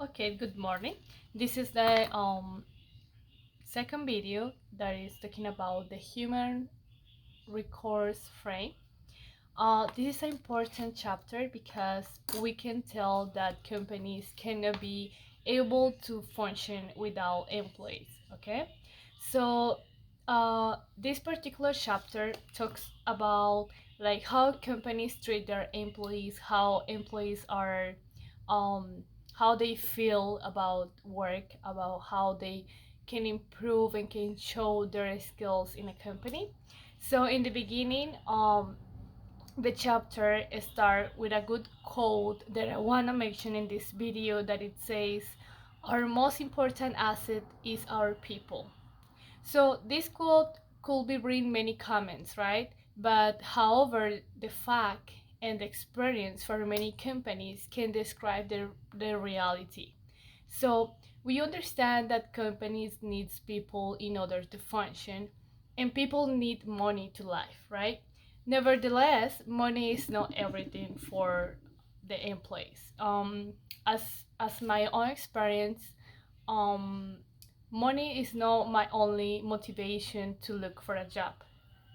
Okay, good morning. This is the second video that is talking about the human recourse frame. This is an important chapter because we can tell that companies cannot be able to function without employees. Okay, so this particular chapter talks about like how companies treat their employees, how employees are um, how they feel about work, about how they can improve and can show their skills in a company. So in the beginning, the chapter start with a good quote that I want to mention in this video, that it says, our most important asset is our people. So this quote could be bring many comments, right? But however, the fact and the experience for many companies can describe their reality. So we understand that companies needs people in order to function, and people need money to live, right? Nevertheless, money is not everything for the employees. As my own experience, um, money is not my only motivation to look for a job,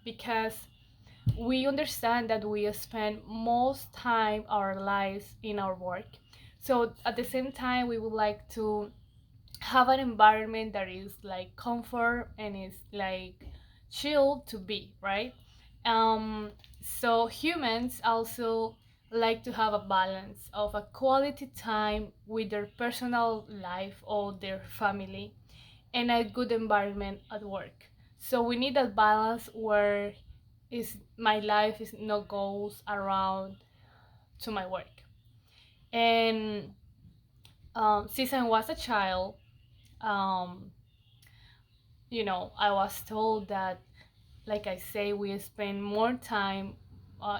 because we understand that we spend most time our lives in our work. So at the same time, we would like to have an environment that is like comfort and is like chill to be, right? So humans also like to have a balance of a quality time with their personal life or their family, and a good environment at work. So we need that balance where is my life is not goes around to my work. And since I was a child, um, I was told that, like I say, we spend more time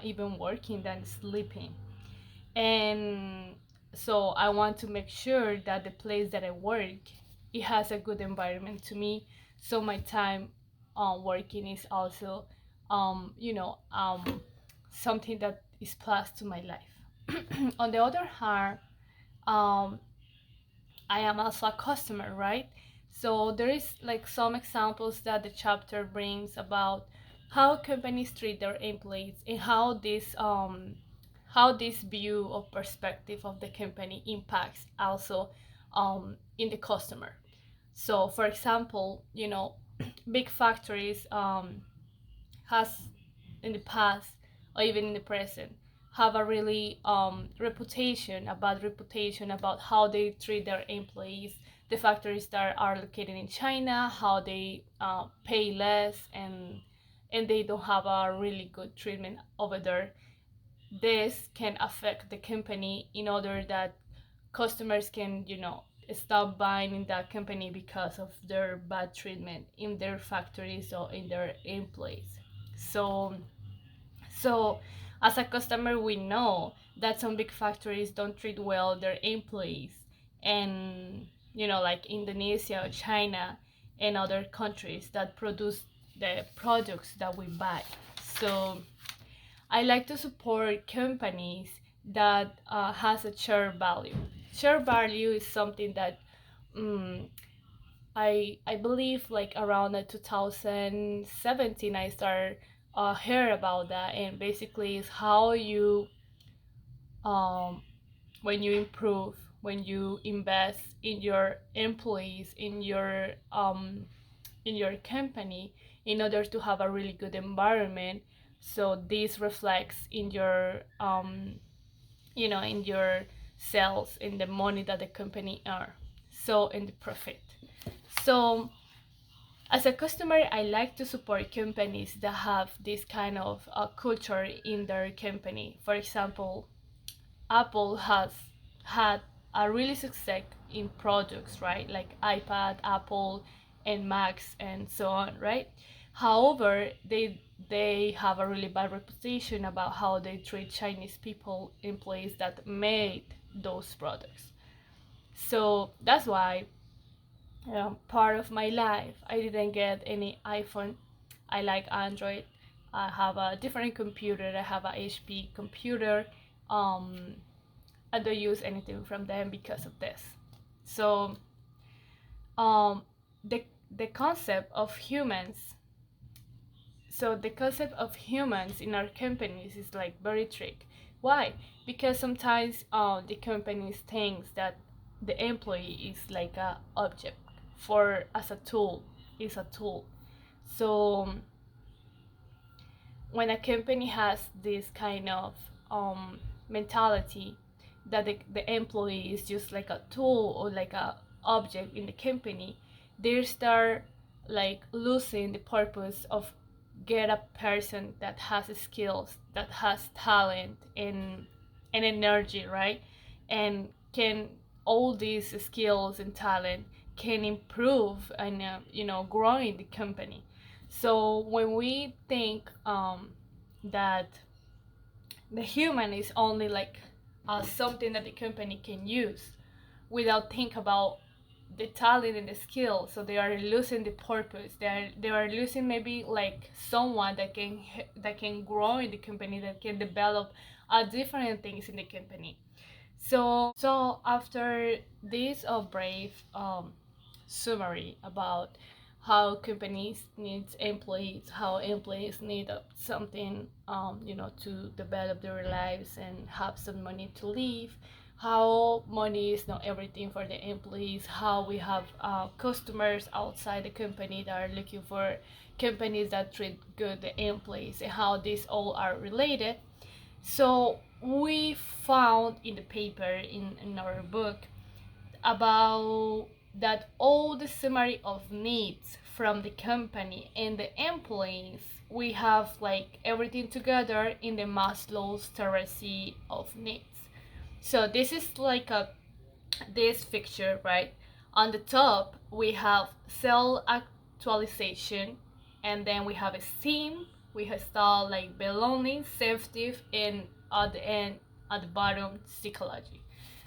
even working than sleeping. And so I want to make sure that the place that I work, it has a good environment to me. So my time working is also, something that is plus to my life. On the other hand, um, I am also a customer, right? So there is like some examples that the chapter brings about how companies treat their employees, and how this view of perspective of the company impacts also in the customer. So for example, big factories has in the past or even in the present have a really reputation, a bad reputation about how they treat their employees. The factories that are located in China, how they pay less, and they don't have a really good treatment over there. This can affect the company in order that customers can stop buying in that company because of their bad treatment in their factories or in their employees. So so as a customer, we know that some big factories don't treat well their employees, and like Indonesia or China and other countries that produce the products that we buy. So I like to support companies that has a shared value. Shared value is something that um, I believe like around 2017 I started hear about that, and basically is how you um when you improve, when you invest in your employees, in your company, in order to have a really good environment. So this reflects in your in your sales, in the money that the company earn, so in the profit. So as a customer, I like to support companies that have this kind of culture in their company. For example, Apple has had a really success in products, right? Like iPad, Apple, and Macs, and so on, right? However, they have a really bad reputation about how they treat Chinese people, employees that made those products. So that's why part of my life I didn't get any iPhone. I like Android. I have a different computer. I have a HP computer. um I don't use anything from them because of this. So um, the the concept of humans the concept of humans in our companies is like very trick. Why? Because sometimes the companies thinks that the employee is like a object for as a tool, is a tool. So when a company has this kind of mentality that the employee is just like a tool or like a object in the company, they start like losing the purpose of get a person that has skills, that has talent and energy, right? And can all these skills and talent can improve and grow in the company. So when we think that the human is only like something that the company can use without think about the talent and the skill, so they are losing the purpose. They are losing maybe like someone that can grow in the company, that can develop different things in the company. So after this brave summary about how companies need employees, how employees need something, to develop their lives and have some money to live, how money is not everything for the employees, how we have customers outside the company that are looking for companies that treat good the employees, and how these all are related. So we found in the paper in our book about that all the summary of needs from the company and the employees, we have like everything together in the Maslow's hierarchy of needs. So this is like a this picture, right? On the top we have self actualization, and then we have esteem, we have start like belonging, safety, and at the end, at the bottom, psychology.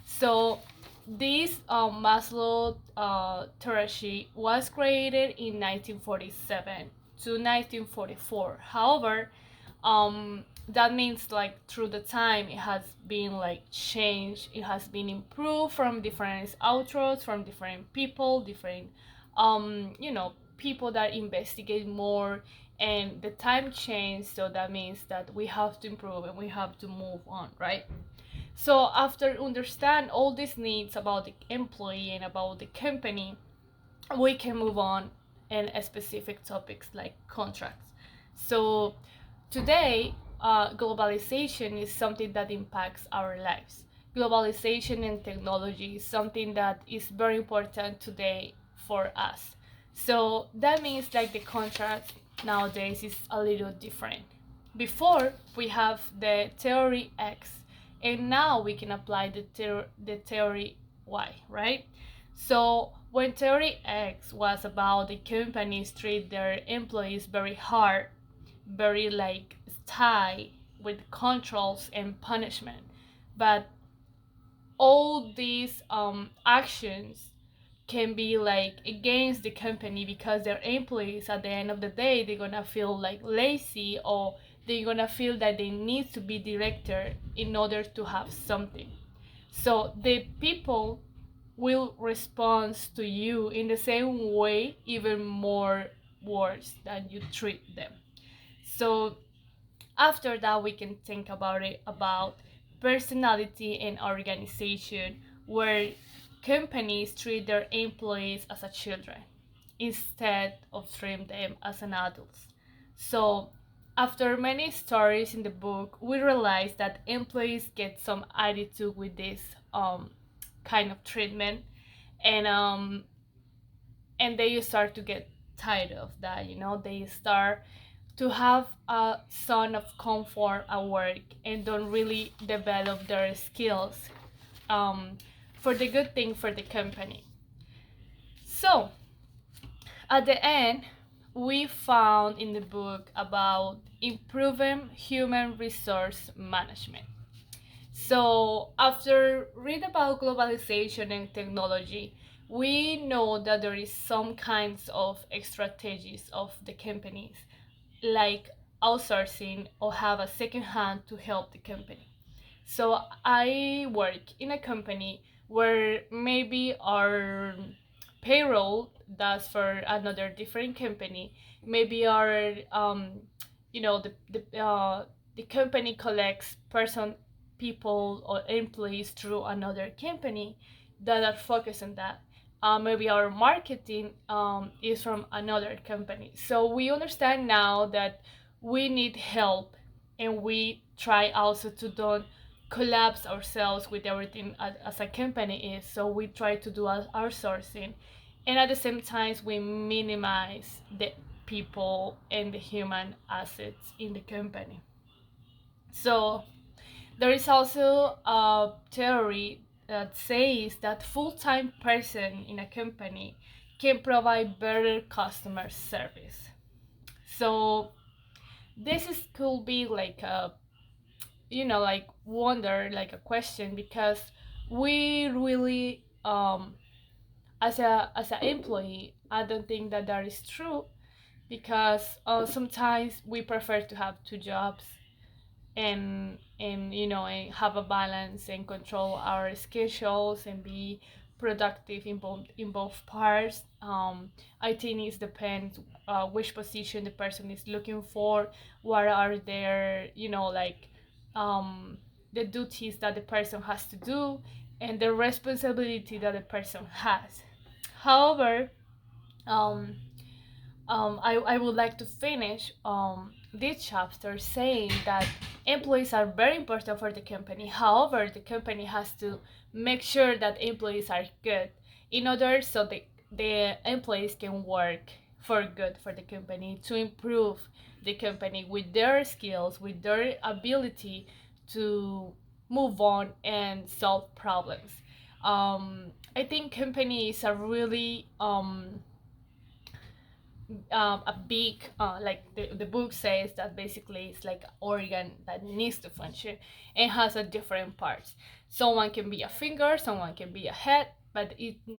So this Maslow hierarchy was created in 1947 to 1944. However, that means like through the time it has been like changed, it has been improved from different authors, from different people, different people that investigate more, and the time changed, so that means that we have to improve and we have to move on, right? So after understand all these needs about the employee and about the company, we can move on in specific topics like contracts. So today, globalization is something that impacts our lives. Globalization and technology is something that is very important today for us. So that means like the contract nowadays is a little different. Before we have the theory X, and now we can apply the theory Y, right? So when theory X was about the companies treat their employees very hard, very like tight with controls and punishment, but all these actions can be like against the company, because their employees at the end of the day, they're gonna feel like lazy, or they're gonna feel that they need to be director in order to have something. So the people will respond to you in the same way, even more worse than you treat them. So after that, we can think about it about personality and organization, where companies treat their employees as a children instead of treating them as an adults. So after many stories in the book, we realize that employees get some attitude with this kind of treatment, and they start to get tired of that. They start to have a zone of comfort at work and don't really develop their skills um, for the good thing for the company. So at the end, we found in the book about improving human resource management. So after read about globalization and technology, we know that there is some kinds of strategies of the companies, like outsourcing or have a second hand to help the company. So I work in a company where maybe our payroll does for another different company, maybe our the company collects people or employees through another company that are focused on that. Maybe our marketing is from another company. So we understand now that we need help, and we try also to don't collapse ourselves with everything as a company is. So we try to do our sourcing, and at the same time we minimize the people and the human assets in the company. So there is also a theory that says that full-time person in a company can provide better customer service. So this is could be like a like wonder, like a question, because we really as an employee, I don't think that that is true, because sometimes we prefer to have two jobs, and and have a balance and control our schedules and be productive in both parts. I think it depends which position the person is looking for, what are their um, the duties that the person has to do, and the responsibility that the person has. However, um, I would like to finish this chapter saying that employees are very important for the company. However, the company has to make sure that employees are good in order so the employees can work for good for the company, to improve the company with their skills, with their ability to move on and solve problems. I think companies are really a big like the book says that basically it's like an organ that needs to function and has a different parts. Someone can be a finger, someone can be a head, but it